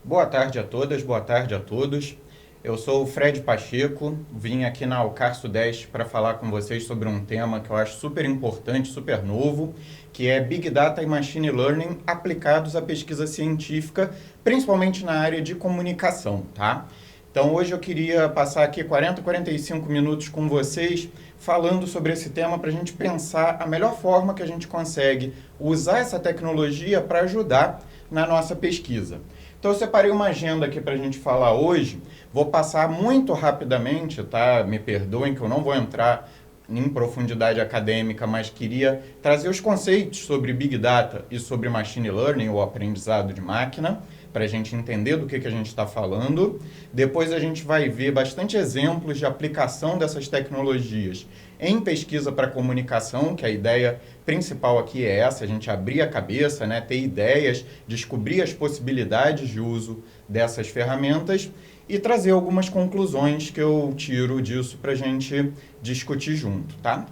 Boa tarde a todas, boa tarde a todos. Eu sou o Fred Pacheco, vim aqui na Alcar Sudeste para falar com vocês sobre um tema que eu acho super importante, super novo, que é Big Data e Machine Learning aplicados à pesquisa científica, principalmente na área de comunicação, tá? Então hoje eu queria passar aqui 45 minutos com vocês falando sobre esse tema para a gente pensar a melhor forma que a gente consegue usar essa tecnologia para ajudar na nossa pesquisa. Então eu separei uma agenda aqui para a gente falar hoje, vou passar muito rapidamente, tá? Me perdoem que eu não vou entrar em profundidade acadêmica, mas queria trazer os conceitos sobre Big Data e sobre Machine Learning, ou aprendizado de máquina, para a gente entender do que a gente está falando. Depois a gente vai ver bastante exemplos de aplicação dessas tecnologias em pesquisa para comunicação, que a ideia principal aqui é essa, a gente abrir a cabeça, né, ter ideias, descobrir as possibilidades de uso dessas ferramentas e trazer algumas conclusões que eu tiro disso para a gente discutir junto, tá?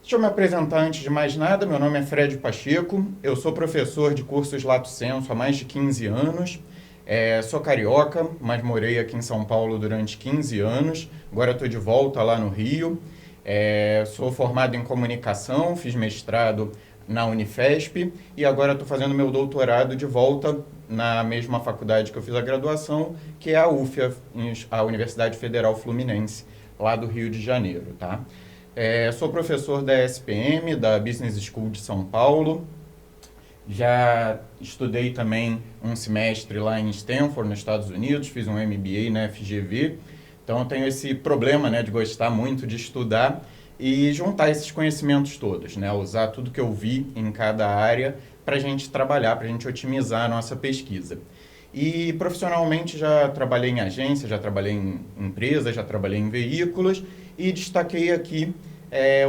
Deixa eu me apresentar antes de mais nada, meu nome é Fred Pacheco, eu sou professor de cursos Lato Sensu há mais de 15 anos, sou carioca, mas morei aqui em São Paulo durante 15 anos, agora estou de volta lá no Rio, sou formado em comunicação, fiz mestrado na Unifesp e agora estou fazendo meu doutorado de volta na mesma faculdade que eu fiz a graduação, que é a UFIA, a Universidade Federal Fluminense, lá do Rio de Janeiro, tá? Sou professor da SPM, da Business School de São Paulo. Já estudei também um semestre lá em Stanford, nos Estados Unidos, fiz um MBA na FGV. Então eu tenho esse problema, né, de gostar muito de estudar e juntar esses conhecimentos todos, né, usar tudo que eu vi em cada área para a gente trabalhar, para a gente otimizar a nossa pesquisa. E profissionalmente já trabalhei em agência, já trabalhei em empresas, já trabalhei em veículos e destaquei aqui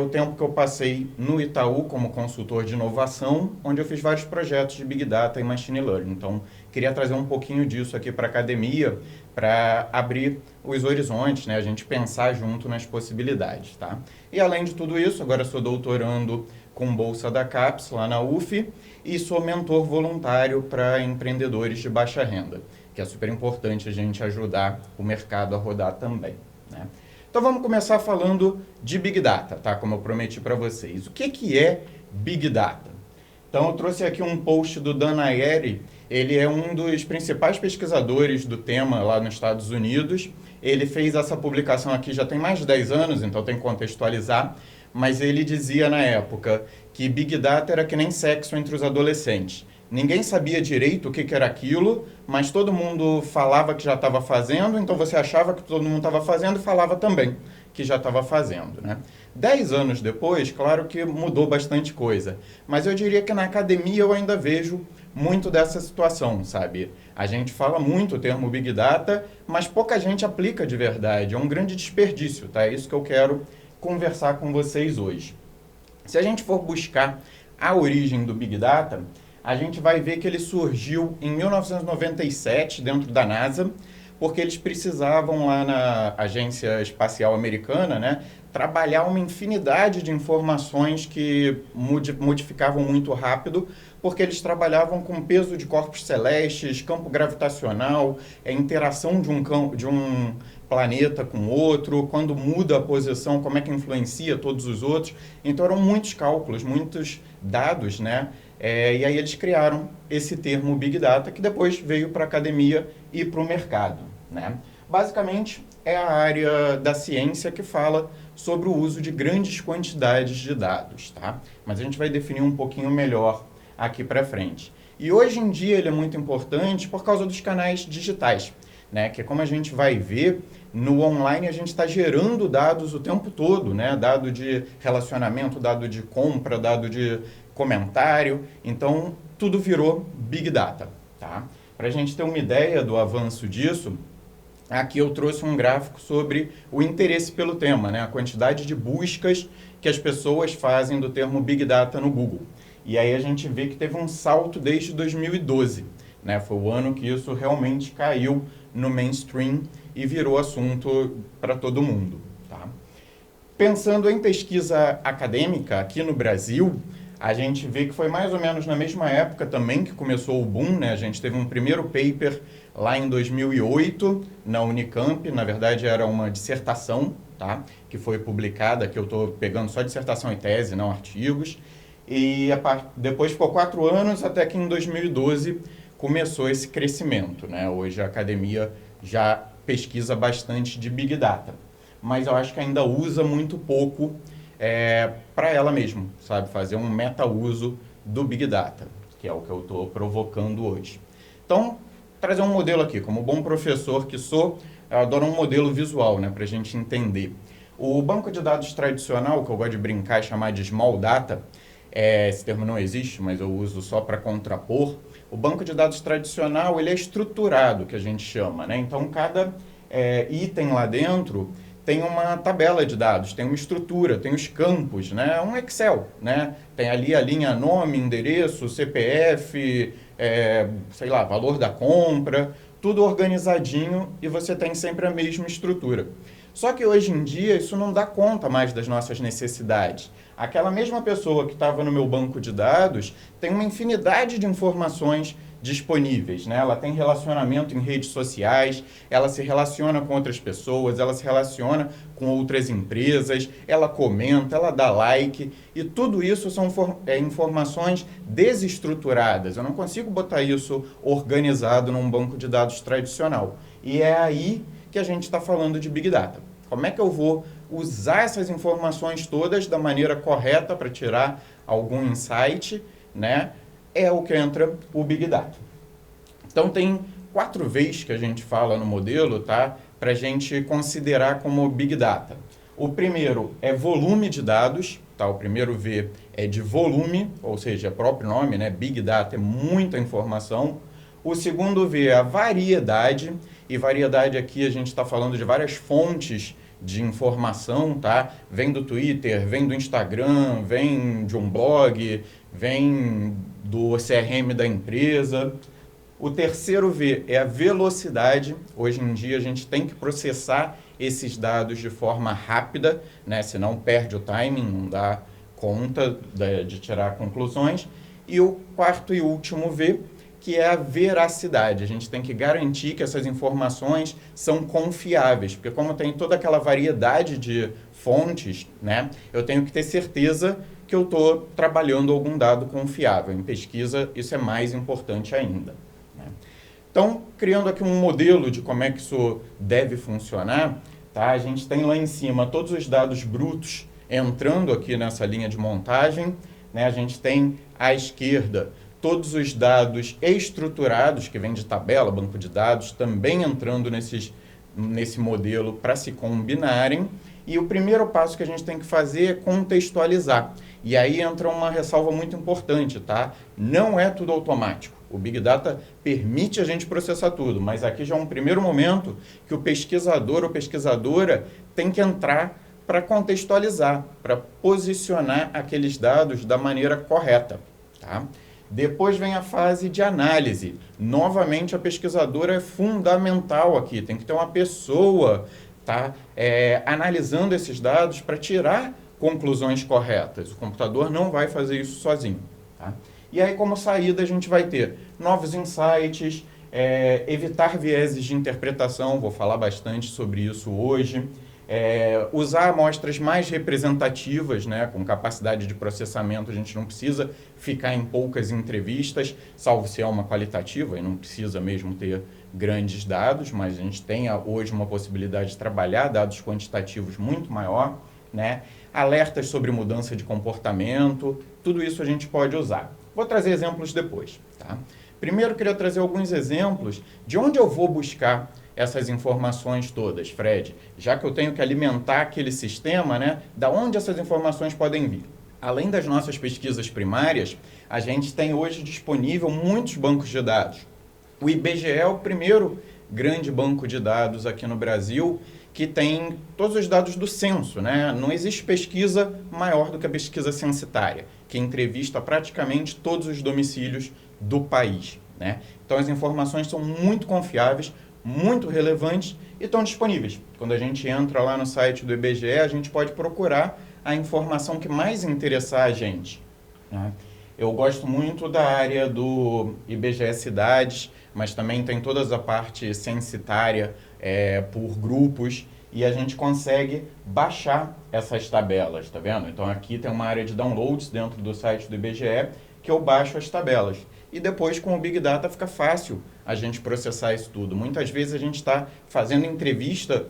o tempo que eu passei no Itaú como consultor de inovação, onde eu fiz vários projetos de Big Data e Machine Learning. Então, queria trazer um pouquinho disso aqui para a academia, para abrir os horizontes, né? A gente pensar junto nas possibilidades, tá? E além de tudo isso, agora sou doutorando com bolsa da CAPES, lá na UF, e sou mentor voluntário para empreendedores de baixa renda, que é super importante a gente ajudar o mercado a rodar também, né? Então vamos começar falando de Big Data, tá? Como eu prometi para vocês. O que é Big Data? Então eu trouxe aqui um post do Dan Ariely, ele é um dos principais pesquisadores do tema lá nos Estados Unidos. Ele fez essa publicação aqui já tem mais de 10 anos, então tem que contextualizar, mas ele dizia na época que Big Data era que nem sexo entre os adolescentes. Ninguém sabia direito o que era aquilo, mas todo mundo falava que já estava fazendo, então você achava que todo mundo estava fazendo e falava também que já estava fazendo, né? 10 anos depois, claro que mudou bastante coisa, mas eu diria que na academia eu ainda vejo muito dessa situação, sabe? A gente fala muito o termo Big Data, mas pouca gente aplica de verdade, é um grande desperdício, tá? É isso que eu quero conversar com vocês hoje. Se a gente for buscar a origem do Big Data, a gente vai ver que ele surgiu em 1997 dentro da NASA, porque eles precisavam lá na Agência Espacial Americana, né, trabalhar uma infinidade de informações que modificavam muito rápido, porque eles trabalhavam com peso de corpos celestes, campo gravitacional, interação de um planeta com outro, quando muda a posição, como é que influencia todos os outros. Então eram muitos cálculos, muitos dados, né? E aí eles criaram esse termo Big Data, que depois veio para a academia e para o mercado, né? Basicamente, é a área da ciência que fala sobre o uso de grandes quantidades de dados, tá? Mas a gente vai definir um pouquinho melhor aqui para frente. E hoje em dia ele é muito importante por causa dos canais digitais, né? Que como a gente vai ver, no online a gente está gerando dados o tempo todo, né? Dado de relacionamento, dado de compra, dado de comentário, então tudo virou Big Data, tá? Para a gente ter uma ideia do avanço disso, aqui eu trouxe um gráfico sobre o interesse pelo tema, né? A quantidade de buscas que as pessoas fazem do termo Big Data no Google. E aí a gente vê que teve um salto desde 2012, né? Foi o ano que isso realmente caiu no mainstream e virou assunto para todo mundo, tá? Pensando em pesquisa acadêmica aqui no Brasil, a gente vê que foi mais ou menos na mesma época também que começou o boom, né? A gente teve um primeiro paper lá em 2008 na Unicamp, na verdade era uma dissertação, tá? Que foi publicada, que eu estou pegando só dissertação e tese, não artigos. E depois ficou 4 anos, até que em 2012 começou esse crescimento, né? Hoje a academia já pesquisa bastante de Big Data, mas eu acho que ainda usa muito pouco para ela mesma, sabe? Fazer um meta-uso do Big Data, que é o que eu estou provocando hoje. Então, trazer um modelo aqui, como bom professor que sou, eu adoro um modelo visual, né? Para a gente entender. O banco de dados tradicional, que eu gosto de brincar e chamar de Small Data, esse termo não existe, mas eu uso só para contrapor. O banco de dados tradicional, ele é estruturado, que a gente chama, né? Então, cada item lá dentro tem uma tabela de dados, tem uma estrutura, tem os campos, né? Um Excel, né? Tem ali a linha nome, endereço, CPF, sei lá, valor da compra, tudo organizadinho e você tem sempre a mesma estrutura. Só que hoje em dia isso não dá conta mais das nossas necessidades. Aquela mesma pessoa que estava no meu banco de dados tem uma infinidade de informações disponíveis, né? Ela tem relacionamento em redes sociais, ela se relaciona com outras pessoas, ela se relaciona com outras empresas, ela comenta, ela dá like, e tudo isso são informações desestruturadas. Eu não consigo botar isso organizado num banco de dados tradicional. E é aí que a gente está falando de Big Data. Como é que eu vou usar essas informações todas da maneira correta para tirar algum insight, né? É o que entra o Big Data. Então, tem 4 Vs que a gente fala no modelo, tá? Para a gente considerar como Big Data. O primeiro é volume de dados, tá? O primeiro V é de volume, ou seja, é o próprio nome, né? Big Data é muita informação. O segundo V é a variedade, e variedade aqui a gente está falando de várias fontes de informação, tá? Vem do Twitter, vem do Instagram, vem de um blog, vem do CRM da empresa. O terceiro V é a velocidade. Hoje em dia a gente tem que processar esses dados de forma rápida, né? Senão perde o timing, não dá conta de tirar conclusões. E o quarto e último V, que é a veracidade. A gente tem que garantir que essas informações são confiáveis, porque como tem toda aquela variedade de fontes, né, eu tenho que ter certeza que eu estou trabalhando algum dado confiável. Em pesquisa, isso é mais importante ainda, né? Então, criando aqui um modelo de como é que isso deve funcionar, tá? A gente tem lá em cima todos os dados brutos entrando aqui nessa linha de montagem, né? A gente tem à esquerda todos os dados estruturados, que vêm de tabela, banco de dados, também entrando nesse modelo para se combinarem. E o primeiro passo que a gente tem que fazer é contextualizar. E aí entra uma ressalva muito importante, tá? Não é tudo automático. O Big Data permite a gente processar tudo, mas aqui já é um primeiro momento que o pesquisador ou pesquisadora tem que entrar para contextualizar, para posicionar aqueles dados da maneira correta, tá? Depois vem a fase de análise. Novamente, a pesquisadora é fundamental aqui. Tem que ter uma pessoa, tá, analisando esses dados para tirar conclusões corretas. O computador não vai fazer isso sozinho, tá? E aí, como saída, a gente vai ter novos insights, evitar vieses de interpretação. Vou falar bastante sobre isso hoje. Usar amostras mais representativas, né, com capacidade de processamento. A gente não precisa ficar em poucas entrevistas, salvo se é uma qualitativa, e não precisa mesmo ter grandes dados, mas a gente tem hoje uma possibilidade de trabalhar dados quantitativos muito maior, né? Alertas sobre mudança de comportamento, tudo isso a gente pode usar. Vou trazer exemplos depois, tá? Primeiro, queria trazer alguns exemplos de onde eu vou buscar essas informações todas, Fred, já que eu tenho que alimentar aquele sistema, né? Da onde essas informações podem vir? Além das nossas pesquisas primárias, a gente tem hoje disponível muitos bancos de dados. O IBGE é o primeiro grande banco de dados aqui no Brasil que tem todos os dados do censo, né? Não existe pesquisa maior do que a pesquisa censitária, que entrevista praticamente todos os domicílios do país, né? Então as informações são muito confiáveis, muito relevantes e estão disponíveis. Quando a gente entra lá no site do IBGE, a gente pode procurar a informação que mais interessar a gente. né? Eu gosto muito da área do IBGE Cidades, mas também tem toda a parte censitária por grupos e a gente consegue baixar essas tabelas, tá vendo? Então aqui tem uma área de downloads dentro do site do IBGE que eu baixo as tabelas. E depois com o Big Data fica fácil a gente processar isso tudo. Muitas vezes a gente está fazendo entrevista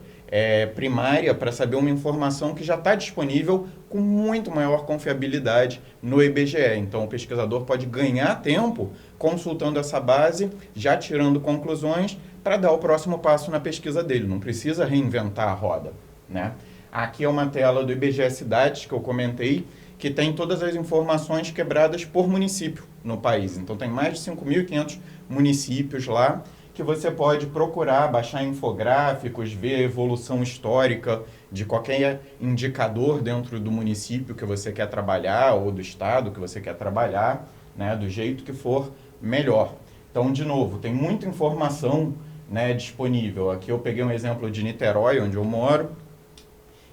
primária para saber uma informação que já está disponível com muito maior confiabilidade no IBGE. Então, o pesquisador pode ganhar tempo consultando essa base, já tirando conclusões para dar o próximo passo na pesquisa dele. Não precisa reinventar a roda, né? Aqui é uma tela do IBGE Cidades que eu comentei, que tem todas as informações quebradas por município no país. Então, tem mais de 5.500 municípios lá, que você pode procurar, baixar infográficos, ver a evolução histórica de qualquer indicador dentro do município que você quer trabalhar ou do estado que você quer trabalhar, né, do jeito que for melhor. Então, de novo, tem muita informação, né, disponível. Aqui eu peguei um exemplo de Niterói, onde eu moro,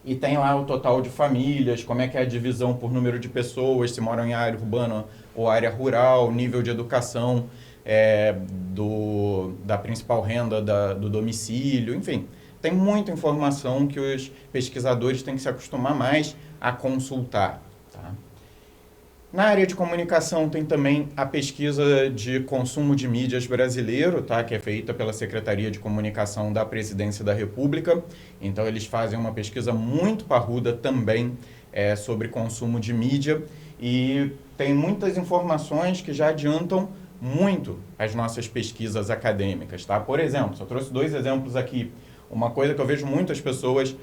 e tem lá o total de famílias, como é que é a divisão por número de pessoas, se moram em área urbana ou área rural, nível de educação, da principal renda do domicílio, enfim. Tem muita informação que os pesquisadores têm que se acostumar mais a consultar. Tá? Na área de comunicação tem também a pesquisa de consumo de mídias brasileiro, tá? Que é feita pela Secretaria de Comunicação da Presidência da República. Então eles fazem uma pesquisa muito parruda também sobre consumo de mídia e tem muitas informações que já adiantam muito as nossas pesquisas acadêmicas, tá? Por exemplo, só trouxe 2 exemplos aqui. Uma coisa que eu vejo muitas pessoas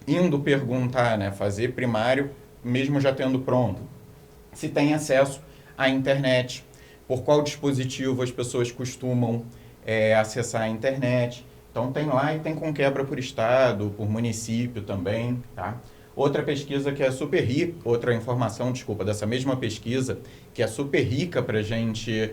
indo perguntar, né, fazer primário, mesmo já tendo pronto, se tem acesso à internet, por qual dispositivo as pessoas costumam acessar a internet. Então tem lá e tem com quebra por estado, por município também, tá? Outra pesquisa que é super rica, outra informação, desculpa, dessa mesma pesquisa, que é super rica para a gente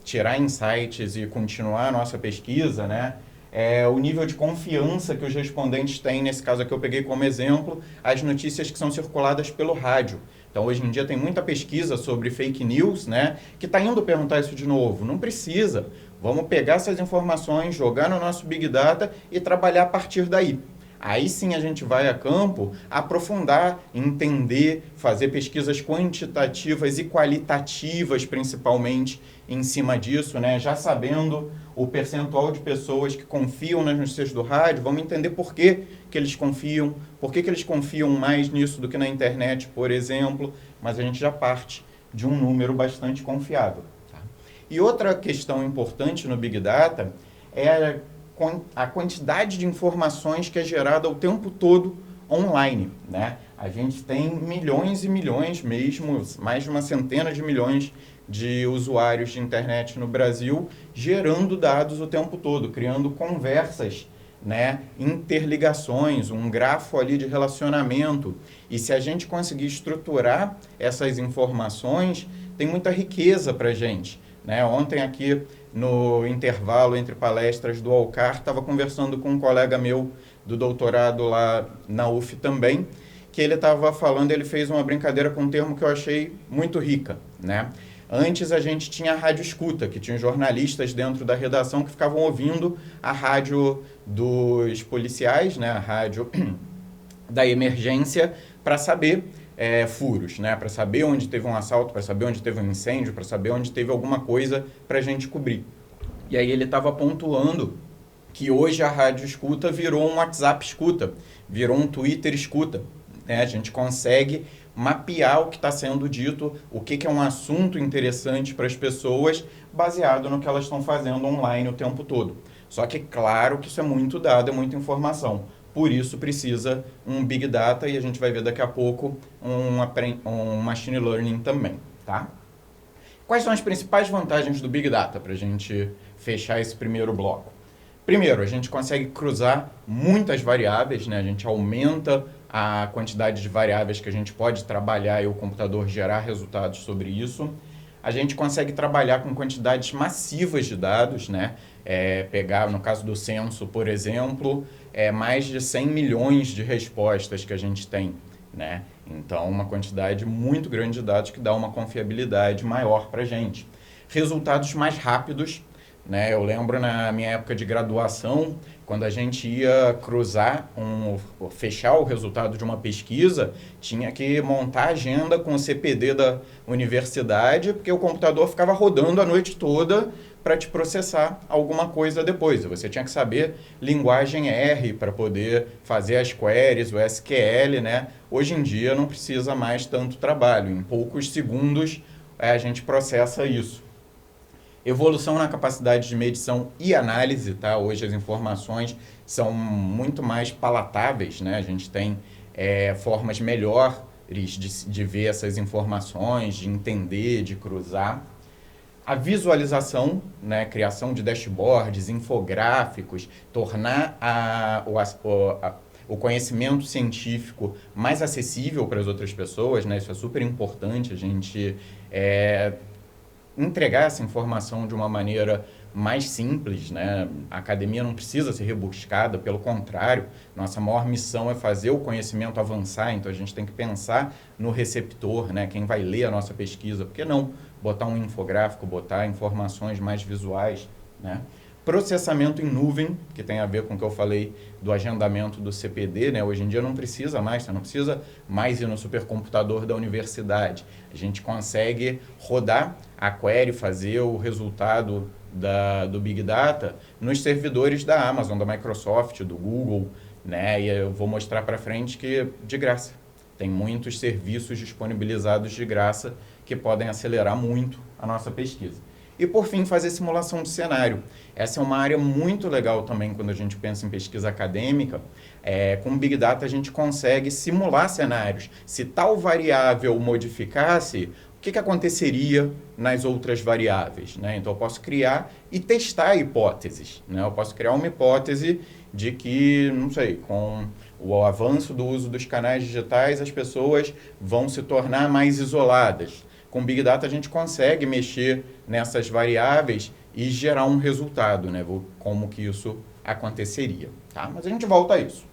tirar insights e continuar a nossa pesquisa, né? É o nível de confiança que os respondentes têm, nesse caso aqui eu peguei como exemplo, as notícias que são circuladas pelo rádio. Então, hoje em dia tem muita pesquisa sobre fake news, né? Que está indo perguntar isso de novo. Não precisa. Vamos pegar essas informações, jogar no nosso Big Data e trabalhar a partir daí. Aí sim a gente vai a campo aprofundar, entender, fazer pesquisas quantitativas e qualitativas, principalmente, em cima disso, né? Já sabendo o percentual de pessoas que confiam nas notícias do rádio, vamos entender por que eles confiam, por que eles confiam mais nisso do que na internet, por exemplo, mas a gente já parte de um número bastante confiável. Tá? E outra questão importante no Big Data é a quantidade de informações que é gerada o tempo todo online, né? A gente tem milhões e milhões mesmo, mais de uma centena de milhões de usuários de internet no Brasil, gerando dados o tempo todo, criando conversas, né? Interligações, um grafo ali de relacionamento. E se a gente conseguir estruturar essas informações, tem muita riqueza para a gente, né? Ontem aqui, no intervalo entre palestras do Alcar, estava conversando com um colega meu do doutorado lá na UF também, que ele estava falando, ele fez uma brincadeira com um termo que eu achei muito rica, né? Antes a gente tinha a rádio escuta, que tinha jornalistas dentro da redação que ficavam ouvindo a rádio dos policiais, né? A rádio da emergência, para saber furos, né? Para saber onde teve um assalto, para saber onde teve um incêndio, para saber onde teve alguma coisa para a gente cobrir. E aí ele estava pontuando que hoje a rádio escuta virou um WhatsApp escuta, virou um Twitter escuta. Né? A gente consegue mapear o que está sendo dito, o que é um assunto interessante para as pessoas, baseado no que elas estão fazendo online o tempo todo. Só que claro que isso é muito dado, é muita informação. Por isso precisa um Big Data e a gente vai ver daqui a pouco um Machine Learning também, tá? Quais são as principais vantagens do Big Data para a gente fechar esse primeiro bloco? Primeiro, a gente consegue cruzar muitas variáveis, né? A gente aumenta a quantidade de variáveis que a gente pode trabalhar e o computador gerar resultados sobre isso. A gente consegue trabalhar com quantidades massivas de dados, né? Pegar, no caso do censo, por exemplo, mais de 100 milhões de respostas que a gente tem né? Então, uma quantidade muito grande de dados que dá uma confiabilidade maior para a gente. Resultados mais rápidos, né? Eu lembro na minha época de graduação, quando a gente ia cruzar, fechar o resultado de uma pesquisa, tinha que montar a agenda com o CPD da universidade, porque o computador ficava rodando a noite toda para te processar alguma coisa depois. Você tinha que saber linguagem R para poder fazer as queries, o SQL, né? Hoje em dia não precisa mais tanto trabalho. Em poucos segundos a gente processa isso. Evolução na capacidade de medição e análise, tá? Hoje as informações são muito mais palatáveis, né? A gente tem formas melhores de ver essas informações, de entender, de cruzar. A visualização, né? Criação de dashboards, infográficos, tornar o conhecimento científico mais acessível para as outras pessoas, né? Isso é super importante, a gente entregar essa informação de uma maneira mais simples, né? A academia não precisa ser rebuscada, pelo contrário, nossa maior missão é fazer o conhecimento avançar, então a gente tem que pensar no receptor, né? Quem vai ler a nossa pesquisa, por que não botar um infográfico, botar informações mais visuais, né? Processamento em nuvem, que tem a ver com o que eu falei do agendamento do CPD, né? Hoje em dia não precisa mais, você não precisa mais ir no supercomputador da universidade. A gente consegue rodar a query, fazer o resultado do Big Data nos servidores da Amazon, da Microsoft, do Google, né? E eu vou mostrar para frente que de graça. Tem muitos serviços disponibilizados de graça que podem acelerar muito a nossa pesquisa. E, por fim, fazer simulação de cenário. Essa é uma área muito legal também quando a gente pensa em pesquisa acadêmica. Com Big Data a gente consegue simular cenários. Se tal variável modificasse, o que aconteceria nas outras variáveis, né? Então, eu posso criar e testar hipóteses, né? Eu posso criar uma hipótese de que, não sei, com o avanço do uso dos canais digitais, as pessoas vão se tornar mais isoladas. Com Big Data a gente consegue mexer nessas variáveis e gerar um resultado, né? Como que isso aconteceria, tá? Mas a gente volta a isso.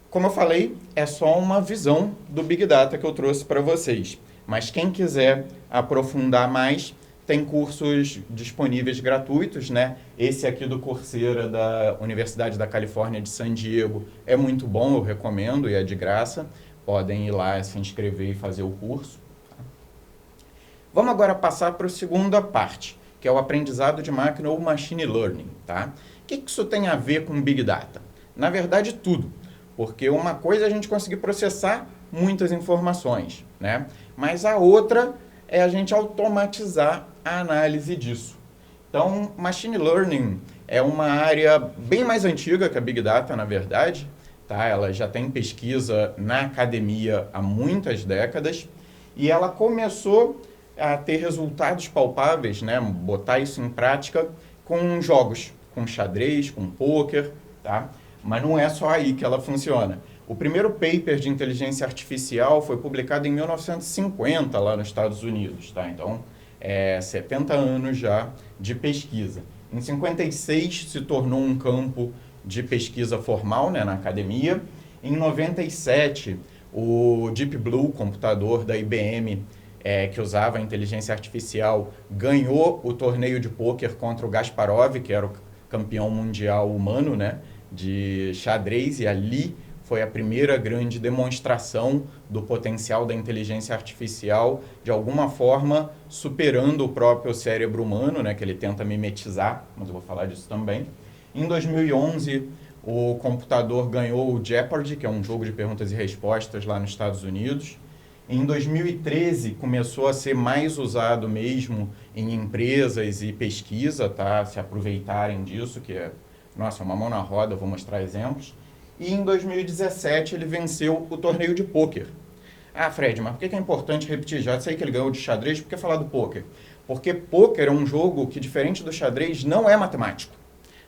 Como eu falei, é só uma visão do Big Data que eu trouxe para vocês. Mas quem quiser aprofundar mais, tem cursos disponíveis gratuitos, né? Esse aqui do Coursera da Universidade da Califórnia de San Diego é muito bom, eu recomendo e é de graça. Podem ir lá se inscrever e fazer o curso. Vamos agora passar para a segunda parte, que é o aprendizado de máquina ou machine learning, tá? O que isso tem a ver com Big Data? Na verdade, tudo. Porque uma coisa é a gente conseguir processar muitas informações, né? Mas a outra é a gente automatizar a análise disso. Então, machine learning é uma área bem mais antiga que a Big Data, na verdade, tá? Ela já tem pesquisa na academia há muitas décadas e ela começou a ter resultados palpáveis, né? Botar isso em prática com jogos, com xadrez, com pôquer, tá? Mas não é só aí que ela funciona. O primeiro paper de inteligência artificial foi publicado em 1950 lá nos Estados Unidos, tá? Então, 70 anos já de pesquisa. Em 56 se tornou um campo de pesquisa formal, né, na academia. Em 97, o Deep Blue, computador da IBM, que usava a inteligência artificial, ganhou o torneio de pôquer contra o Kasparov, que era o campeão mundial humano, né, de xadrez, e ali foi a primeira grande demonstração do potencial da inteligência artificial, de alguma forma superando o próprio cérebro humano, né, que ele tenta mimetizar, mas eu vou falar disso também. Em 2011, o computador ganhou o Jeopardy, que é um jogo de perguntas e respostas lá nos Estados Unidos. Em 2013, começou a ser mais usado mesmo em empresas e pesquisa, tá? Se aproveitarem disso, que é, nossa, uma mão na roda, vou mostrar exemplos. E em 2017, ele venceu o torneio de pôquer. Ah, Fred, mas por que é importante repetir? Já sei que ele ganhou de xadrez, por que falar do pôquer? Porque pôquer é um jogo que, diferente do xadrez, não é matemático,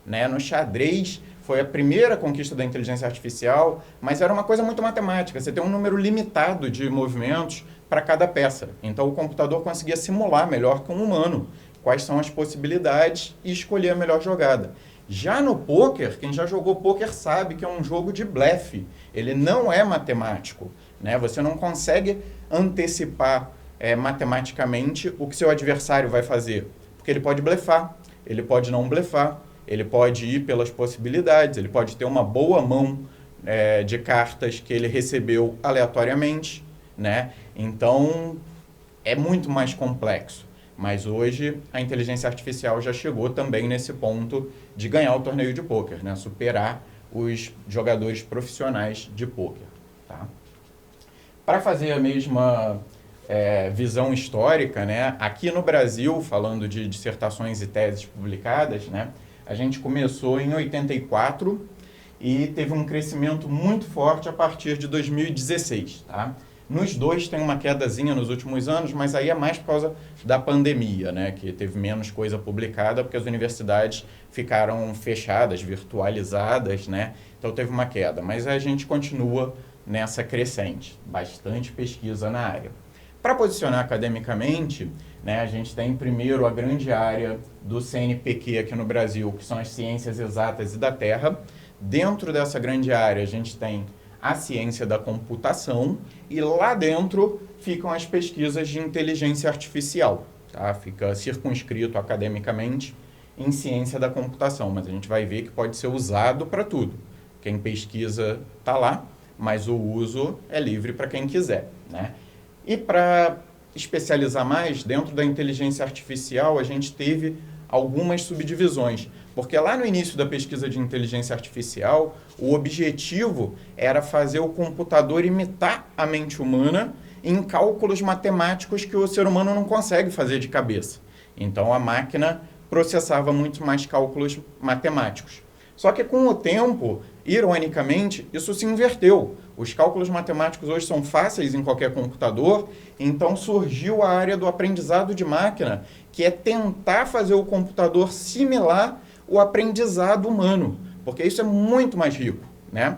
né? No xadrez foi a primeira conquista da inteligência artificial, mas era uma coisa muito matemática. Você tem um número limitado de movimentos para cada peça. Então, o computador conseguia simular melhor que um humano quais são as possibilidades e escolher a melhor jogada. Já no pôquer, quem já jogou pôquer sabe que é um jogo de blefe. Ele não é matemático, né? Você não consegue antecipar matematicamente o que seu adversário vai fazer. Porque ele pode blefar, ele pode não blefar, ele pode ir pelas possibilidades, ele pode ter uma boa mão de cartas que ele recebeu aleatoriamente, né? Então, é muito mais complexo. Mas hoje a inteligência artificial já chegou também nesse ponto de ganhar o torneio de pôquer, né? Superar os jogadores profissionais de pôquer. Tá? Para fazer a mesma visão histórica, né? Aqui no Brasil, falando de dissertações e teses publicadas, né? A gente começou em 84 e teve um crescimento muito forte a partir de 2016. Tá? Nos dois tem uma quedazinha nos últimos anos, mas aí é mais por causa da pandemia, né? Que teve menos coisa publicada porque as universidades ficaram fechadas, virtualizadas, né? Então teve uma queda, mas a gente continua nessa crescente, bastante pesquisa na área. Para posicionar academicamente, né, a gente tem primeiro a grande área do CNPq aqui no Brasil, que são as ciências exatas e da Terra. Dentro dessa grande área a gente tem a ciência da computação e lá dentro ficam as pesquisas de inteligência artificial. Tá? Fica circunscrito academicamente em ciência da computação, mas a gente vai ver que pode ser usado para tudo. Quem pesquisa está lá, mas o uso é livre para quem quiser. Né? E para especializar mais, dentro da inteligência artificial a gente teve algumas subdivisões. Porque lá no início da pesquisa de inteligência artificial, o objetivo era fazer o computador imitar a mente humana em cálculos matemáticos que o ser humano não consegue fazer de cabeça. Então, a máquina processava muito mais cálculos matemáticos. Só que com o tempo, ironicamente, isso se inverteu. Os cálculos matemáticos hoje são fáceis em qualquer computador, então surgiu a área do aprendizado de máquina, que é tentar fazer o computador similar o aprendizado humano, porque isso é muito mais rico, né?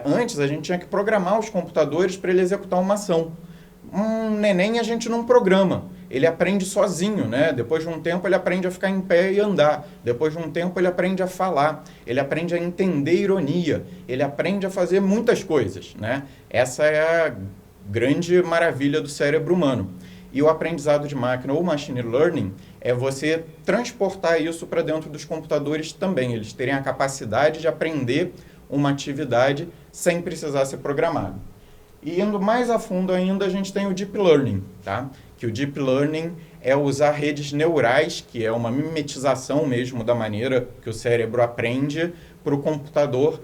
Antes a gente tinha que programar os computadores para ele executar uma ação. Um neném a gente não programa, ele aprende sozinho, né? Depois de um tempo ele aprende a ficar em pé e andar, depois de um tempo ele aprende a falar, ele aprende a entender ironia, ele aprende a fazer muitas coisas, né? Essa é a grande maravilha do cérebro humano. E o aprendizado de máquina ou machine learning é você transportar isso para dentro dos computadores também. Eles terem a capacidade de aprender uma atividade sem precisar ser programado. E indo mais a fundo ainda, a gente tem o Deep Learning, tá? Que o Deep Learning é usar redes neurais, que é uma mimetização mesmo da maneira que o cérebro aprende, para o computador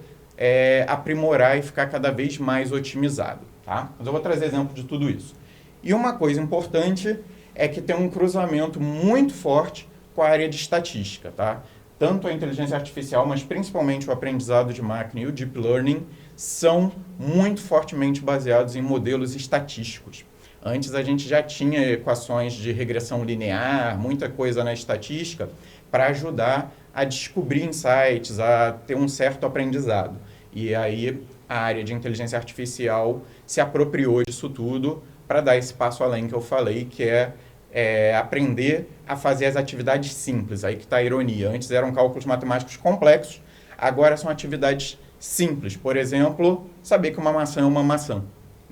aprimorar e ficar cada vez mais otimizado, tá? Mas eu vou trazer exemplo de tudo isso. E uma coisa importante é que tem um cruzamento muito forte com a área de estatística, tá? Tanto a inteligência artificial, mas principalmente o aprendizado de máquina e o Deep Learning são muito fortemente baseados em modelos estatísticos. Antes a gente já tinha equações de regressão linear, muita coisa na estatística, para ajudar a descobrir insights, a ter um certo aprendizado. E aí a área de inteligência artificial se apropriou disso tudo para dar esse passo além que eu falei, que é aprender a fazer as atividades simples. Aí que está a ironia. Antes eram cálculos matemáticos complexos, agora são atividades simples. Por exemplo, saber que uma maçã é uma maçã.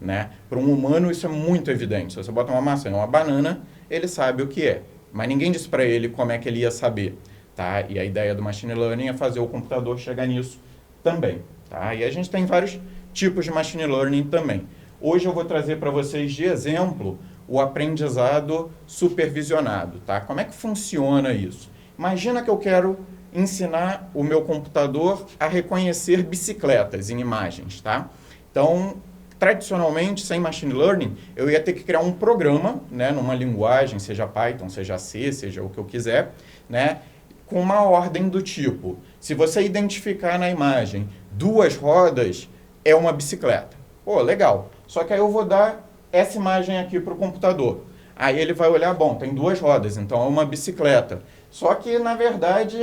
Né? Para um humano isso é muito evidente. Se você bota uma maçã e uma banana, ele sabe o que é. Mas ninguém disse para ele como é que ele ia saber. Tá? E a ideia do machine learning é fazer o computador chegar nisso também. Tá? E a gente tem vários tipos de machine learning também. Hoje eu vou trazer para vocês de exemplo o aprendizado supervisionado. Tá? Como é que funciona isso? Imagina que eu quero ensinar o meu computador a reconhecer bicicletas em imagens. Tá? Então, tradicionalmente, sem machine learning, eu ia ter que criar um programa, né, numa linguagem, seja Python, seja C, seja o que eu quiser, né, com uma ordem do tipo, se você identificar na imagem 2 rodas, é uma bicicleta. Pô, legal. Só que aí eu vou dar essa imagem aqui para o computador. Aí ele vai olhar, bom, tem 2 rodas, então é uma bicicleta. Só que, na verdade,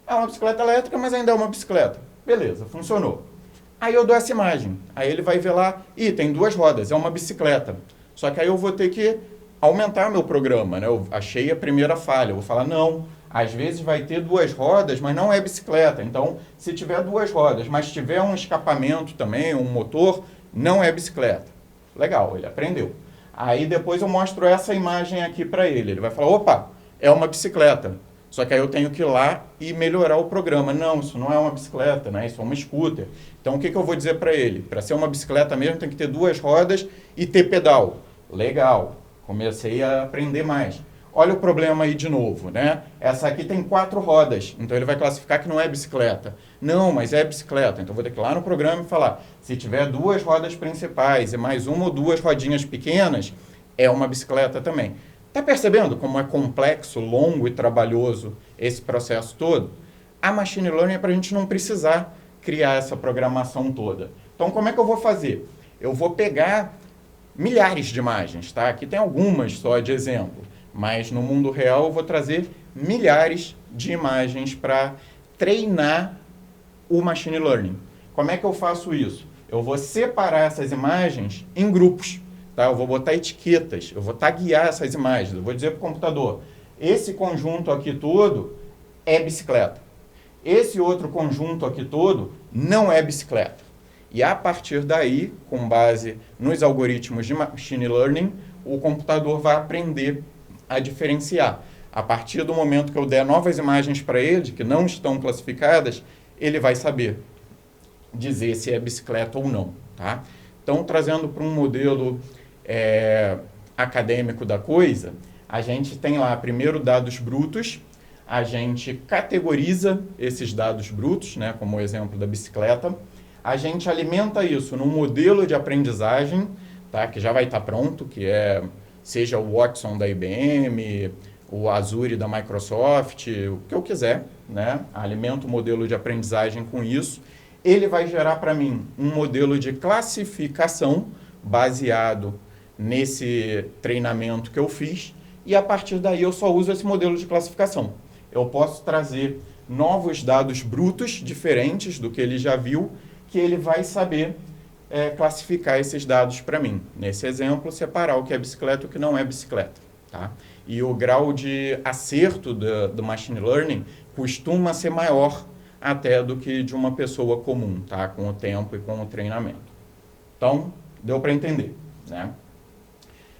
é uma bicicleta elétrica, mas ainda é uma bicicleta. Beleza, funcionou. Aí eu dou essa imagem. Aí ele vai ver lá, tem 2 rodas, é uma bicicleta. Só que aí eu vou ter que aumentar meu programa, né? Eu achei a primeira falha. Eu vou falar, não, Às vezes vai ter 2 rodas, mas não é bicicleta. Então, se tiver 2 rodas, mas tiver um escapamento também, um motor, não é bicicleta. Legal, ele aprendeu. Aí depois eu mostro essa imagem aqui para ele. Ele vai falar, opa, é uma bicicleta. Só que aí eu tenho que ir lá e melhorar o programa. Não, isso não é uma bicicleta, né? Isso é uma scooter. Então, o que eu vou dizer para ele? Para ser uma bicicleta mesmo, tem que ter 2 rodas e ter pedal. Legal, comecei a aprender mais. Olha o problema aí de novo, né? Essa aqui tem 4 rodas, então ele vai classificar que não é bicicleta. Não, mas é bicicleta. Então, vou ter que ir lá no programa e falar, se tiver 2 rodas principais e mais 1 ou 2 rodinhas pequenas, é uma bicicleta também. Está percebendo como é complexo, longo e trabalhoso esse processo todo? A Machine Learning é para a gente não precisar criar essa programação toda. Então, como é que eu vou fazer? Eu vou pegar milhares de imagens, tá? Aqui tem algumas só de exemplo, mas no mundo real eu vou trazer milhares de imagens para treinar o Machine Learning. Como é que eu faço isso? Eu vou separar essas imagens em grupos. Tá? Eu vou botar etiquetas, eu vou taguear essas imagens, eu vou dizer para o computador, esse conjunto aqui todo é bicicleta. Esse outro conjunto aqui todo não é bicicleta. E a partir daí, com base nos algoritmos de Machine Learning, o computador vai aprender a diferenciar. A partir do momento que eu der novas imagens para ele, que não estão classificadas, ele vai saber dizer se é bicicleta ou não. Tá? Então, trazendo para um modelo acadêmico da coisa, a gente tem lá primeiro dados brutos, a gente categoriza esses dados brutos, né, como o exemplo da bicicleta, a gente alimenta isso num modelo de aprendizagem, tá, que já vai estar pronto, que seja o Watson da IBM, o Azure da Microsoft, o que eu quiser, né, alimento o modelo de aprendizagem com isso, ele vai gerar para mim um modelo de classificação baseado nesse treinamento que eu fiz, e a partir daí eu só uso esse modelo de classificação. Eu posso trazer novos dados brutos diferentes do que ele já viu, que ele vai saber classificar esses dados para mim. Nesse exemplo, separar o que é bicicleta e o que não é bicicleta. Tá? E o grau de acerto do Machine Learning costuma ser maior até do que de uma pessoa comum, tá? Com o tempo e com o treinamento. Então, deu para entender, né?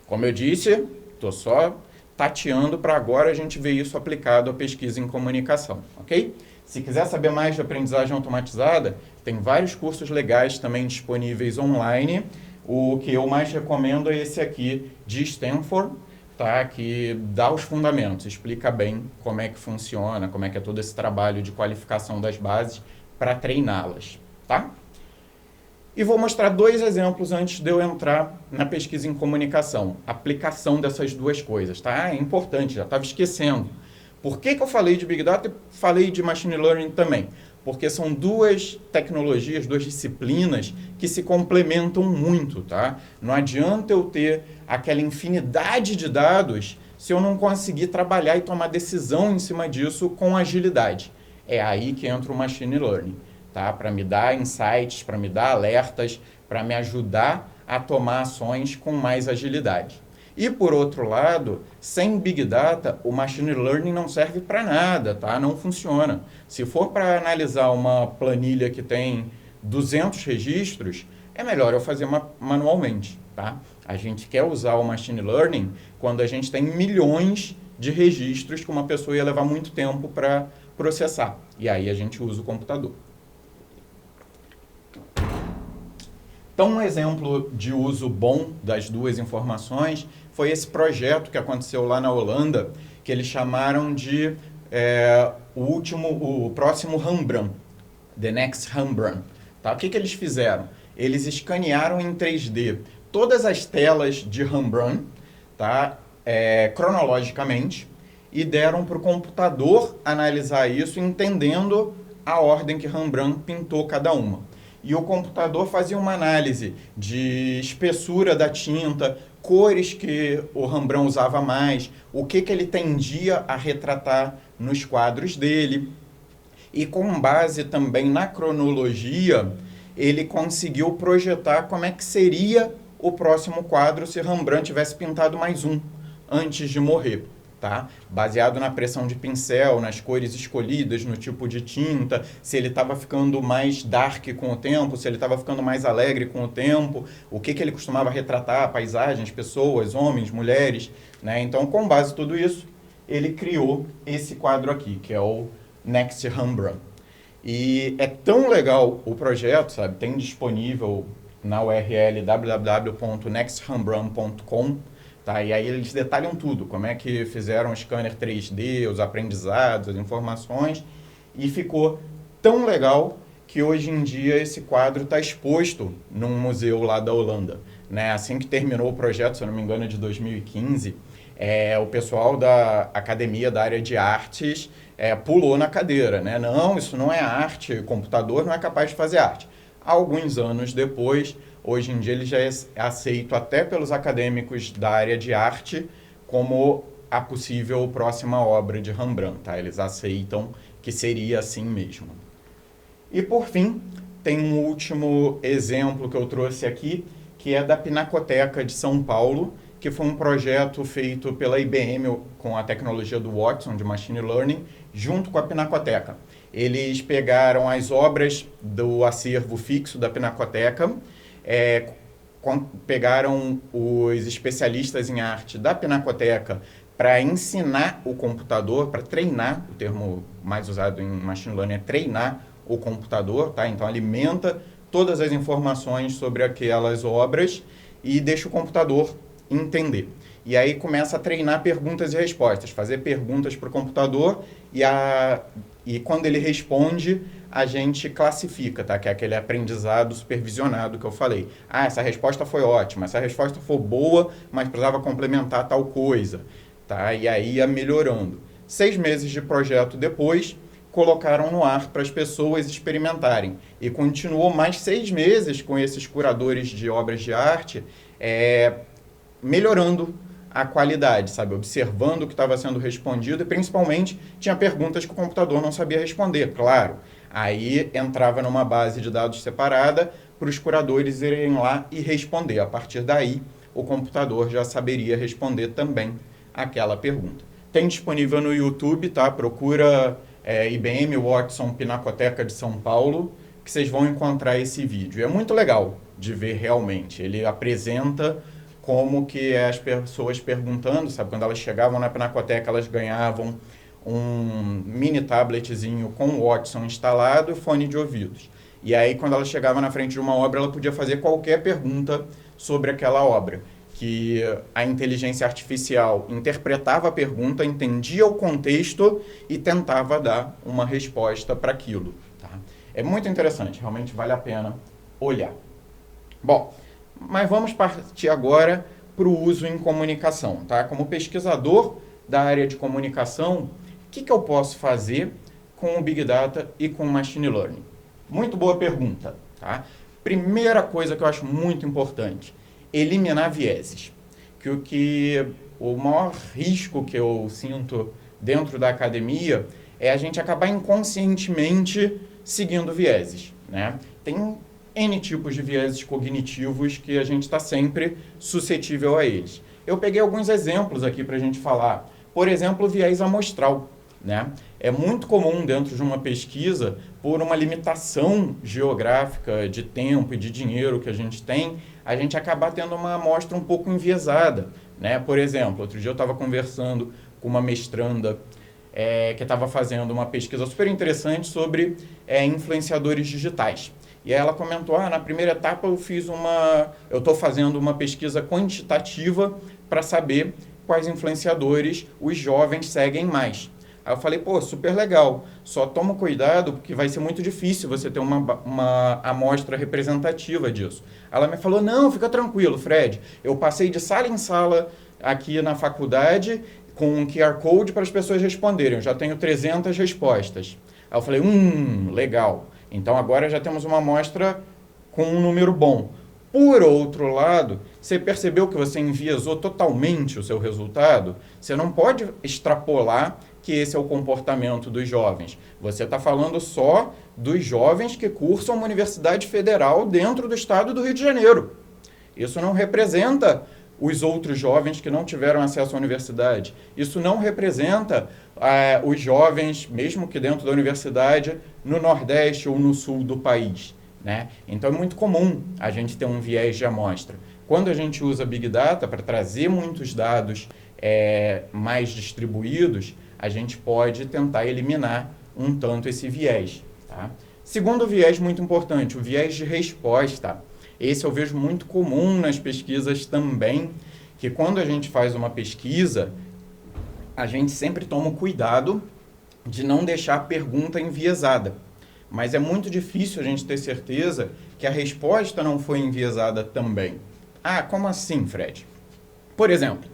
Como eu disse, estou só tateando para agora a gente ver isso aplicado à pesquisa em comunicação, ok? Se quiser saber mais de aprendizagem automatizada, tem vários cursos legais também disponíveis online. O que eu mais recomendo é esse aqui de Stanford, tá? Que dá os fundamentos, explica bem como é que funciona, como é que é todo esse trabalho de qualificação das bases para treiná-las, tá? E vou mostrar 2 exemplos antes de eu entrar na pesquisa em comunicação. Aplicação dessas 2 coisas, tá? É importante, já estava esquecendo. Por que eu falei de Big Data e falei de Machine Learning também? Porque são 2 tecnologias, 2 disciplinas que se complementam muito, tá? Não adianta eu ter aquela infinidade de dados se eu não conseguir trabalhar e tomar decisão em cima disso com agilidade. É aí que entra o Machine Learning. Tá? Para me dar insights, para me dar alertas, para me ajudar a tomar ações com mais agilidade. E, por outro lado, sem Big Data, o Machine Learning não serve para nada, tá? Não funciona. Se for para analisar uma planilha que tem 200 registros, é melhor eu fazer manualmente. Tá? A gente quer usar o Machine Learning quando a gente tem milhões de registros que uma pessoa ia levar muito tempo para processar. E aí a gente usa o computador. Então, um exemplo de uso bom das 2 informações foi esse projeto que aconteceu lá na Holanda, que eles chamaram de o próximo Rembrandt, The Next Rembrandt. Tá? O que eles fizeram? Eles escanearam em 3D todas as telas de Rembrandt, tá? Cronologicamente, e deram para o computador analisar isso, entendendo a ordem que Rembrandt pintou cada uma. E o computador fazia uma análise de espessura da tinta, cores que o Rembrandt usava mais, o que ele tendia a retratar nos quadros dele. E com base também na cronologia, ele conseguiu projetar como é que seria o próximo quadro se Rembrandt tivesse pintado mais um antes de morrer. tá? Baseado na pressão de pincel, nas cores escolhidas, no tipo de tinta, se ele estava ficando mais dark com o tempo, se ele estava ficando mais alegre com o tempo, o que ele costumava retratar, paisagens, pessoas, homens, mulheres, né? Então, com base em tudo isso, ele criou esse quadro aqui, que é o Next Rembrandt. E é tão legal o projeto, sabe? Tem disponível na URL www.nextrembrandt.com, tá? E aí eles detalham tudo, como é que fizeram o scanner 3D, os aprendizados, as informações, e ficou tão legal que hoje em dia esse quadro está exposto num museu lá da Holanda, né? Assim que terminou o projeto, se eu não me engano, é de 2015, o pessoal da academia da área de artes pulou na cadeira, né? Não, isso não é arte, o computador não é capaz de fazer arte. Alguns anos depois, hoje em dia ele já é aceito até pelos acadêmicos da área de arte como a possível próxima obra de Rembrandt, tá? Eles aceitam que seria assim mesmo. E por fim, tem um último exemplo que eu trouxe aqui, que é da Pinacoteca de São Paulo, que foi um projeto feito pela IBM com a tecnologia do Watson, de Machine Learning, junto com a Pinacoteca. Eles pegaram as obras do acervo fixo da Pinacoteca, pegaram os especialistas em arte da Pinacoteca para ensinar o computador, para treinar, o termo mais usado em Machine Learning é treinar o computador, tá? Então alimenta todas as informações sobre aquelas obras e deixa o computador entender. E aí começa a treinar perguntas e respostas, fazer perguntas para o computador e quando ele responde, a gente classifica, tá? Que é aquele aprendizado supervisionado que eu falei. Ah, essa resposta foi ótima, essa resposta foi boa, mas precisava complementar tal coisa, tá? E aí ia melhorando. 6 meses de projeto depois, colocaram no ar para as pessoas experimentarem. E continuou mais 6 meses com esses curadores de obras de arte, melhorando a qualidade, sabe? Observando o que estava sendo respondido e, principalmente, tinha perguntas que o computador não sabia responder, claro. Aí entrava numa base de dados separada para os curadores irem lá e responder. A partir daí, o computador já saberia responder também aquela pergunta. Tem disponível no YouTube, tá? Procura IBM Watson Pinacoteca de São Paulo, que vocês vão encontrar esse vídeo. É muito legal de ver realmente. Ele apresenta como que as pessoas perguntando, sabe? Quando elas chegavam na Pinacoteca, elas ganhavam um mini tabletzinho com o Watson instalado e fone de ouvidos. E aí, quando ela chegava na frente de uma obra, ela podia fazer qualquer pergunta sobre aquela obra. Que a inteligência artificial interpretava a pergunta, entendia o contexto e tentava dar uma resposta para aquilo. Tá? É muito interessante, realmente vale a pena olhar. Bom, mas vamos partir agora para o uso em comunicação. Tá? Como pesquisador da área de comunicação, o que eu posso fazer com o Big Data e com o Machine Learning? Muito boa pergunta. Tá? Primeira coisa que eu acho muito importante, eliminar vieses. O maior risco que eu sinto dentro da academia é a gente acabar inconscientemente seguindo vieses. Né? Tem N tipos de vieses cognitivos que a gente está sempre suscetível a eles. Eu peguei alguns exemplos aqui para a gente falar. Por exemplo, o viés amostral. Né? É muito comum dentro de uma pesquisa, por uma limitação geográfica de tempo e de dinheiro que a gente tem, a gente acabar tendo uma amostra um pouco enviesada. Né? Por exemplo, outro dia eu estava conversando com uma mestranda que estava fazendo uma pesquisa super interessante sobre influenciadores digitais. E aí ela comentou, na primeira etapa eu estou fazendo uma pesquisa quantitativa para saber quais influenciadores os jovens seguem mais. Aí eu falei, super legal, só toma cuidado porque vai ser muito difícil você ter uma amostra representativa disso. Ela me falou, não, fica tranquilo, Fred, eu passei de sala em sala aqui na faculdade com um QR Code para as pessoas responderem, eu já tenho 300 respostas. Aí eu falei, legal, então agora já temos uma amostra com um número bom. Por outro lado, você percebeu que você enviesou totalmente o seu resultado? Você não pode extrapolar que esse é o comportamento dos jovens. Você está falando só dos jovens que cursam uma universidade federal dentro do estado do Rio de Janeiro. Isso não representa os outros jovens que não tiveram acesso à universidade. Isso não representa os jovens, mesmo que dentro da universidade, no Nordeste ou no Sul do país, né? Então é muito comum a gente ter um viés de amostra. Quando a gente usa Big Data para trazer muitos dados mais distribuídos, a gente pode tentar eliminar um tanto esse viés. Tá? Segundo viés muito importante, o viés de resposta. Esse eu vejo muito comum nas pesquisas também, que quando a gente faz uma pesquisa, a gente sempre toma o cuidado de não deixar a pergunta enviesada. Mas é muito difícil a gente ter certeza que a resposta não foi enviesada também. Ah, como assim, Fred? Por exemplo,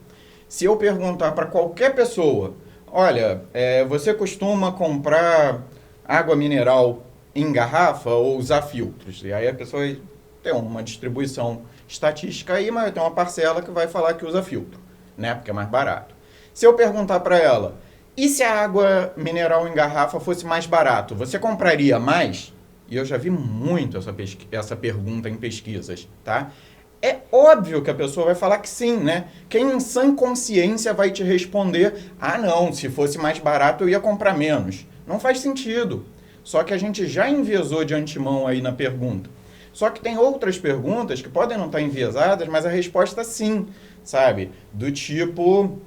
se eu perguntar para qualquer pessoa, olha, você costuma comprar água mineral em garrafa ou usar filtros? E aí a pessoa tem uma distribuição estatística aí, mas tem uma parcela que vai falar que usa filtro, né? Porque é mais barato. Se eu perguntar para ela, e se a água mineral em garrafa fosse mais barato, você compraria mais? E eu já vi muito essa pergunta em pesquisas, tá? É óbvio que a pessoa vai falar que sim, né? Quem em sã consciência vai te responder, ah não, se fosse mais barato eu ia comprar menos. Não faz sentido. Só que a gente já enviesou de antemão aí na pergunta. Só que tem outras perguntas que podem não estar enviesadas, mas a resposta sim, sabe? Do tipo,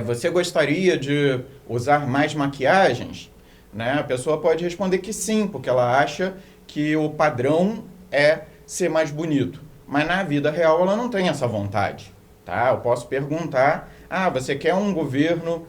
você gostaria de usar mais maquiagens? Né? A pessoa pode responder que sim, porque ela acha que o padrão é ser mais bonito. Mas na vida real ela não tem essa vontade. Tá? Eu posso perguntar, você quer um governo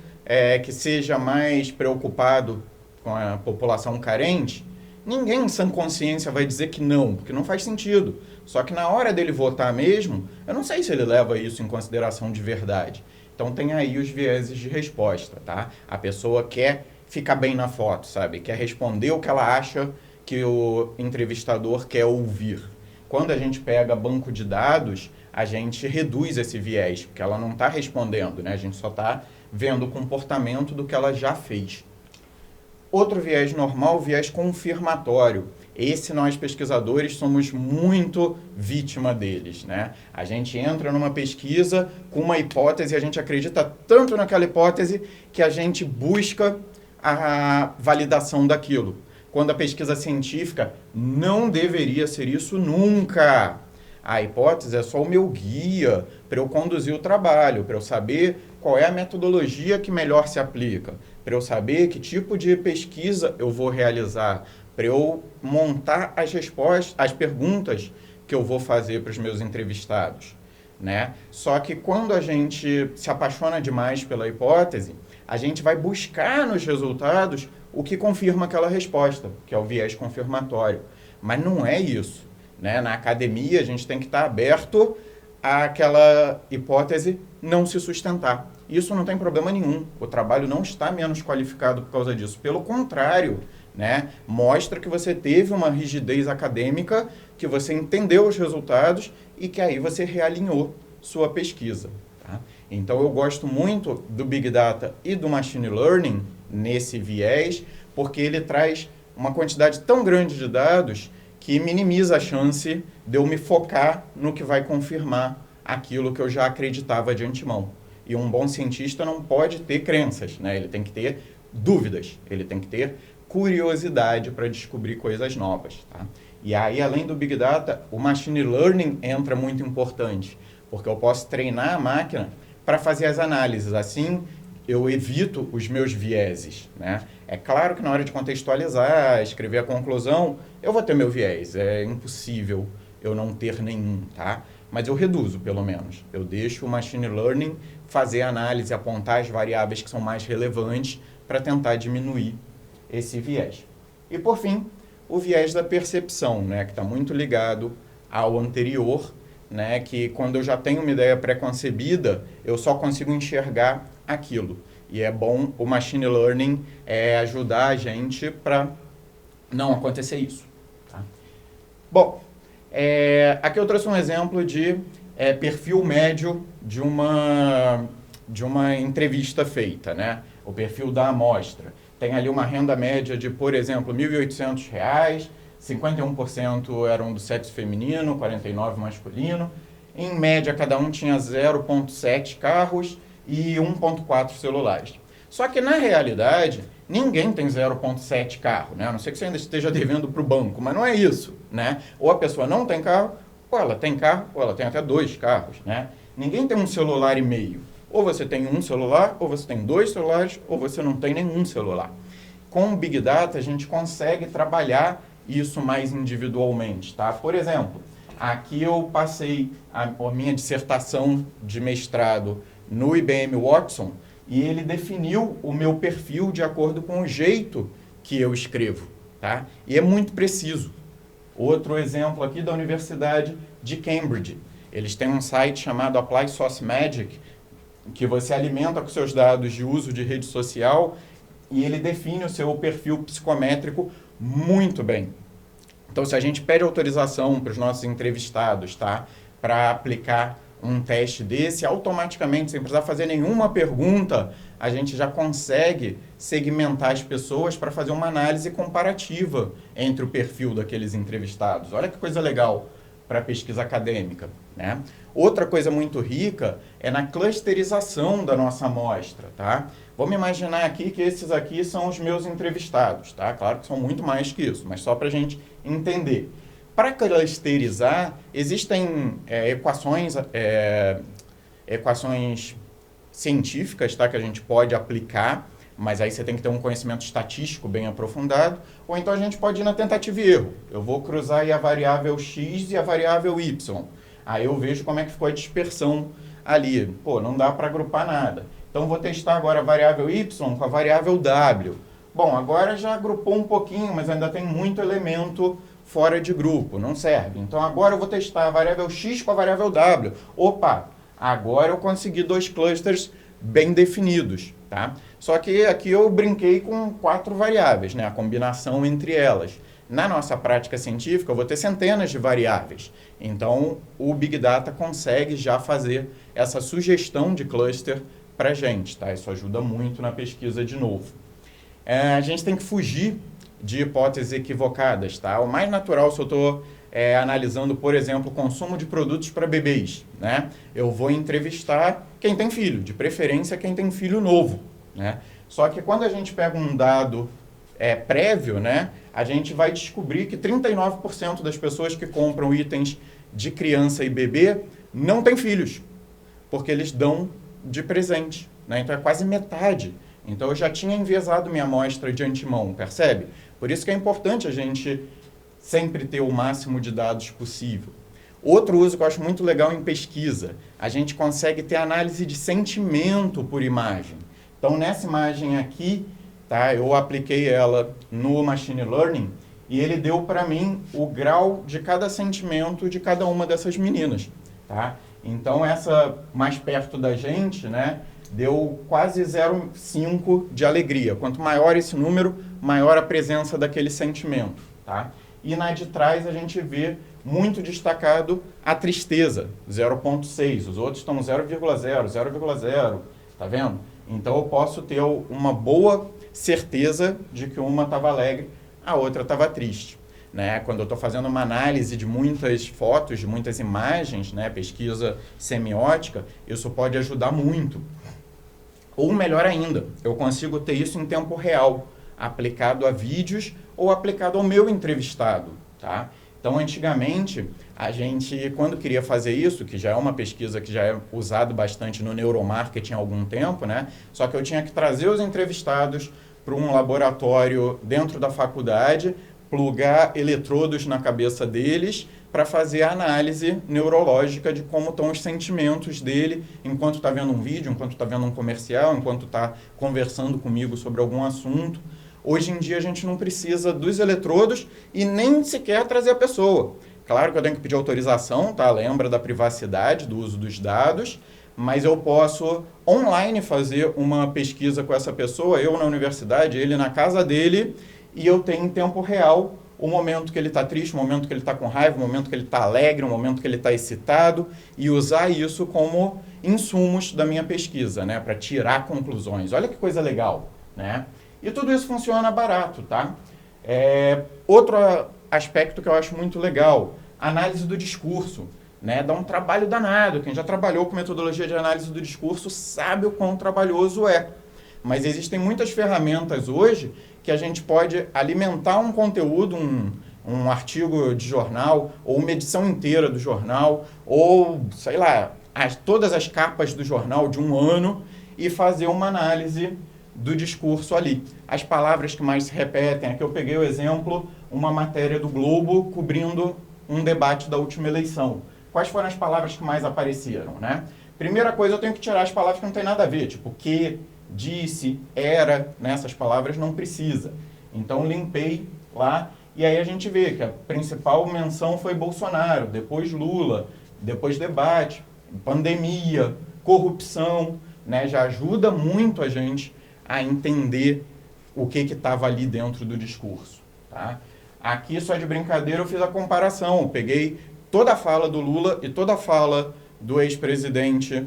que seja mais preocupado com a população carente? Ninguém em sã consciência vai dizer que não, porque não faz sentido. Só que na hora dele votar mesmo, eu não sei se ele leva isso em consideração de verdade. Então tem aí os vieses de resposta, tá? A pessoa quer ficar bem na foto, sabe? Quer responder o que ela acha que o entrevistador quer ouvir. Quando a gente pega banco de dados, a gente reduz esse viés, porque ela não está respondendo, né? A gente só está vendo o comportamento do que ela já fez. Outro viés normal, o viés confirmatório. Esse nós pesquisadores somos muito vítima deles, né? A gente entra numa pesquisa com uma hipótese, a gente acredita tanto naquela hipótese que a gente busca a validação daquilo. Quando a pesquisa científica não deveria ser isso nunca. A hipótese é só o meu guia para eu conduzir o trabalho, para eu saber qual é a metodologia que melhor se aplica, para eu saber que tipo de pesquisa eu vou realizar, para eu montar as respostas, as perguntas que eu vou fazer para os meus entrevistados, né? Só que quando a gente se apaixona demais pela hipótese, a gente vai buscar nos resultados o que confirma aquela resposta, que é o viés confirmatório. Mas não é isso, né? Na academia, a gente tem que estar aberto àquela hipótese não se sustentar. Isso não tem problema nenhum. O trabalho não está menos qualificado por causa disso. Pelo contrário, né? Mostra que você teve uma rigidez acadêmica, que você entendeu os resultados e que aí você realinhou sua pesquisa. Tá? Então, eu gosto muito do Big Data e do Machine Learning nesse viés, porque ele traz uma quantidade tão grande de dados que minimiza a chance de eu me focar no que vai confirmar aquilo que eu já acreditava de antemão. E um bom cientista não pode ter crenças, né? Ele tem que ter dúvidas, ele tem que ter curiosidade para descobrir coisas novas. Tá? E aí, além do Big Data, o Machine Learning entra muito importante, porque eu posso treinar a máquina para fazer as análises. Assim, eu evito os meus vieses, né? É claro que na hora de contextualizar, escrever a conclusão, eu vou ter meu viés. É impossível eu não ter nenhum, tá? Mas eu reduzo, pelo menos. Eu deixo o Machine Learning fazer a análise, apontar as variáveis que são mais relevantes para tentar diminuir esse viés. E, por fim, o viés da percepção, né? Que está muito ligado ao anterior, né? Que quando eu já tenho uma ideia pré-concebida, eu só consigo enxergar aquilo. E é bom o Machine Learning ajudar a gente para não acontecer isso. Tá? Bom, aqui eu trouxe um exemplo de perfil médio de uma entrevista feita, né? O perfil da amostra. Tem ali uma renda média de, por exemplo, R$ 1.800, 51% eram do sexo feminino, 49% masculino. em média cada um tinha 0,7 carros e 1,4 celulares. Só que na realidade, ninguém tem 0,7 carro, né? A não ser que você ainda esteja devendo para o banco, mas não é isso, né? Ou a pessoa não tem carro, ou ela tem carro, ou ela tem até 2 carros, né? Ninguém tem um celular e meio. Ou você tem um celular, ou você tem 2 celulares, ou você não tem nenhum celular. Com o Big Data, a gente consegue trabalhar isso mais individualmente, tá? Por exemplo, aqui eu passei a minha dissertação de mestrado no IBM Watson e ele definiu o meu perfil de acordo com o jeito que eu escrevo, tá? E é muito preciso. Outro exemplo aqui da Universidade de Cambridge. Eles têm um site chamado Apply Sauce Magic, que você alimenta com seus dados de uso de rede social e ele define o seu perfil psicométrico muito bem. Então, se a gente pede autorização para os nossos entrevistados, tá, para aplicar um teste desse, automaticamente, sem precisar fazer nenhuma pergunta, a gente já consegue segmentar as pessoas para fazer uma análise comparativa entre o perfil daqueles entrevistados. Olha que coisa legal para a pesquisa acadêmica, né? Outra coisa muito rica é na clusterização da nossa amostra, tá? Vamos imaginar aqui que esses aqui são os meus entrevistados, tá? Claro que são muito mais que isso, mas só para a gente entender. Para clusterizar, existem equações científicas, tá? Que a gente pode aplicar, mas aí você tem que ter um conhecimento estatístico bem aprofundado, ou então a gente pode ir na tentativa e erro. Eu vou cruzar aí a variável x e a variável y. Aí eu vejo como é que ficou a dispersão ali. Pô, não dá para agrupar nada. Então vou testar agora a variável y com a variável w. Bom, agora já agrupou um pouquinho, mas ainda tem muito elemento fora de grupo, não serve. Então agora eu vou testar a variável x com a variável w. Opa, agora eu consegui 2 clusters bem definidos, tá? Só que aqui eu brinquei com 4 variáveis, né? A combinação entre elas. Na nossa prática científica, eu vou ter centenas de variáveis. Então, o Big Data consegue já fazer essa sugestão de cluster para a gente, tá? Isso ajuda muito na pesquisa de novo. A gente tem que fugir de hipóteses equivocadas, tá? O mais natural, se eu estou analisando, por exemplo, o consumo de produtos para bebês, né? Eu vou entrevistar quem tem filho, de preferência quem tem filho novo, né? Só que quando a gente pega um dado prévio, né, a gente vai descobrir que 39% das pessoas que compram itens de criança e bebê não têm filhos, porque eles dão de presente, né? Então é quase metade. Então eu já tinha enviesado minha amostra de antemão, percebe? Por isso que é importante a gente sempre ter o máximo de dados possível. Outro uso que eu acho muito legal em pesquisa, a gente consegue ter análise de sentimento por imagem. Então nessa imagem aqui, tá, eu apliquei ela no Machine Learning e ele deu para mim o grau de cada sentimento de cada uma dessas meninas, tá? Então essa mais perto da gente, né, deu quase 0,5 de alegria. Quanto maior esse número, maior a presença daquele sentimento, tá? E na de trás a gente vê muito destacado a tristeza, 0,6. Os outros estão 0,0, 0,0, tá vendo? Então eu posso ter uma boa certeza de que uma estava alegre, a outra estava triste, né? Quando eu estou fazendo uma análise de muitas fotos, de muitas imagens, né, pesquisa semiótica, isso pode ajudar muito. Ou melhor ainda, eu consigo ter isso em tempo real, aplicado a vídeos ou aplicado ao meu entrevistado, tá? Então, antigamente, a gente, quando queria fazer isso, que já é uma pesquisa que já é usado bastante no neuromarketing há algum tempo, né? Só que eu tinha que trazer os entrevistados para um laboratório dentro da faculdade, plugar eletrodos na cabeça deles para fazer a análise neurológica de como estão os sentimentos dele enquanto está vendo um vídeo, enquanto está vendo um comercial, enquanto está conversando comigo sobre algum assunto. Hoje em dia a gente não precisa dos eletrodos e nem sequer trazer a pessoa. Claro que eu tenho que pedir autorização, tá? Lembra da privacidade, do uso dos dados, mas eu posso online fazer uma pesquisa com essa pessoa, eu na universidade, ele na casa dele, e eu tenho em tempo real o momento que ele está triste, o momento que ele está com raiva, o momento que ele está alegre, o momento que ele está excitado, e usar isso como insumos da minha pesquisa, né? Para tirar conclusões. Olha que coisa legal, né? E tudo isso funciona barato, tá? Outro aspecto que eu acho muito legal, análise do discurso. né? Dá um trabalho danado. Quem já trabalhou com metodologia de análise do discurso sabe o quão trabalhoso é. Mas existem muitas ferramentas hoje que a gente pode alimentar um conteúdo, um artigo de jornal, ou uma edição inteira do jornal, ou, sei lá, todas as capas do jornal de um ano e fazer uma análise do discurso ali. As palavras que mais se repetem, aqui eu peguei o exemplo, uma matéria do Globo cobrindo um debate da última eleição. Quais foram as palavras que mais apareceram, né? Primeira coisa, eu tenho que tirar as palavras que não tem nada a ver, tipo que, disse, era, nessas palavras não precisa. Então limpei lá e aí a gente vê que a principal menção foi Bolsonaro, depois Lula, depois debate, pandemia, corrupção, né? Já ajuda muito a gente a entender o que estava ali dentro do discurso, tá? Aqui, só de brincadeira, eu fiz a comparação. Eu peguei toda a fala do Lula e toda a fala do ex-presidente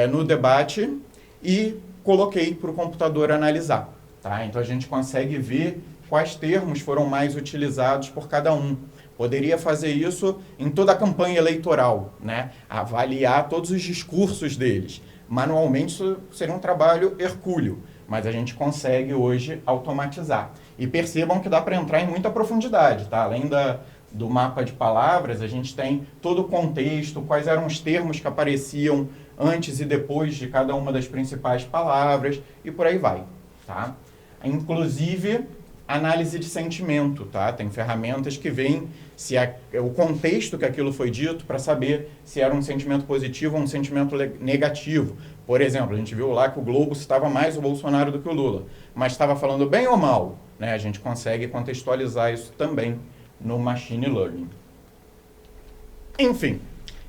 no debate e coloquei para o computador analisar, tá? Então, a gente consegue ver quais termos foram mais utilizados por cada um. Poderia fazer isso em toda a campanha eleitoral, né? Avaliar todos os discursos deles. Manualmente, isso seria um trabalho hercúleo, mas a gente consegue hoje automatizar. E percebam que dá para entrar em muita profundidade, tá? Além do mapa de palavras, a gente tem todo o contexto, quais eram os termos que apareciam antes e depois de cada uma das principais palavras, e por aí vai, tá? Inclusive, análise de sentimento, tá? Tem ferramentas que veem se o contexto que aquilo foi dito para saber se era um sentimento positivo ou um sentimento negativo. Por exemplo, a gente viu lá que o Globo citava mais o Bolsonaro do que o Lula, mas estava falando bem ou mal, né? A gente consegue contextualizar isso também no Machine Learning. Enfim,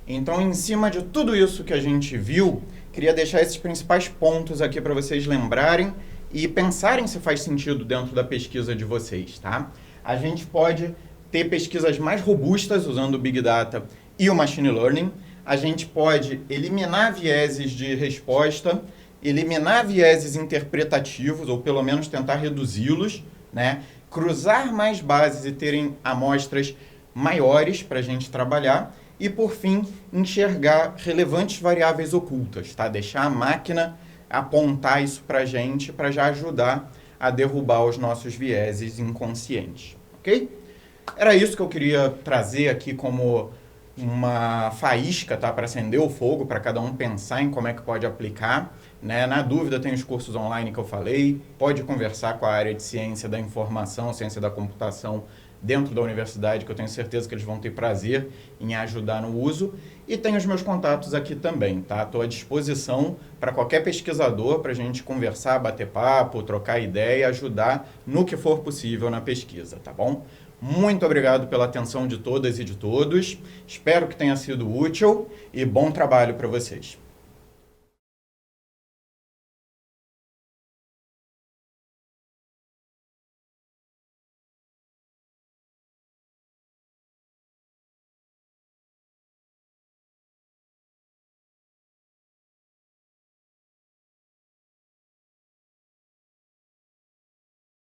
então em cima de tudo isso que a gente viu, queria deixar esses principais pontos aqui para vocês lembrarem e pensarem se faz sentido dentro da pesquisa de vocês, tá? A gente pode ter pesquisas mais robustas usando o Big Data e o Machine Learning. A gente pode eliminar vieses de resposta, eliminar vieses interpretativos, ou pelo menos tentar reduzi-los, né? Cruzar mais bases e terem amostras maiores para a gente trabalhar. E, por fim, enxergar relevantes variáveis ocultas, tá? Deixar a máquina apontar isso para a gente, para já ajudar a derrubar os nossos vieses inconscientes, ok? Era isso que eu queria trazer aqui como uma faísca, tá? Para acender o fogo, para cada um pensar em como é que pode aplicar, né? Na dúvida, tem os cursos online que eu falei, pode conversar com a área de ciência da informação, ciência da computação dentro da universidade, que eu tenho certeza que eles vão ter prazer em ajudar no uso. E tem os meus contatos aqui também, tá? Estou à disposição para qualquer pesquisador, para a gente conversar, bater papo, trocar ideia, ajudar no que for possível na pesquisa, tá bom? Muito obrigado pela atenção de todas e de todos. Espero que tenha sido útil e bom trabalho para vocês.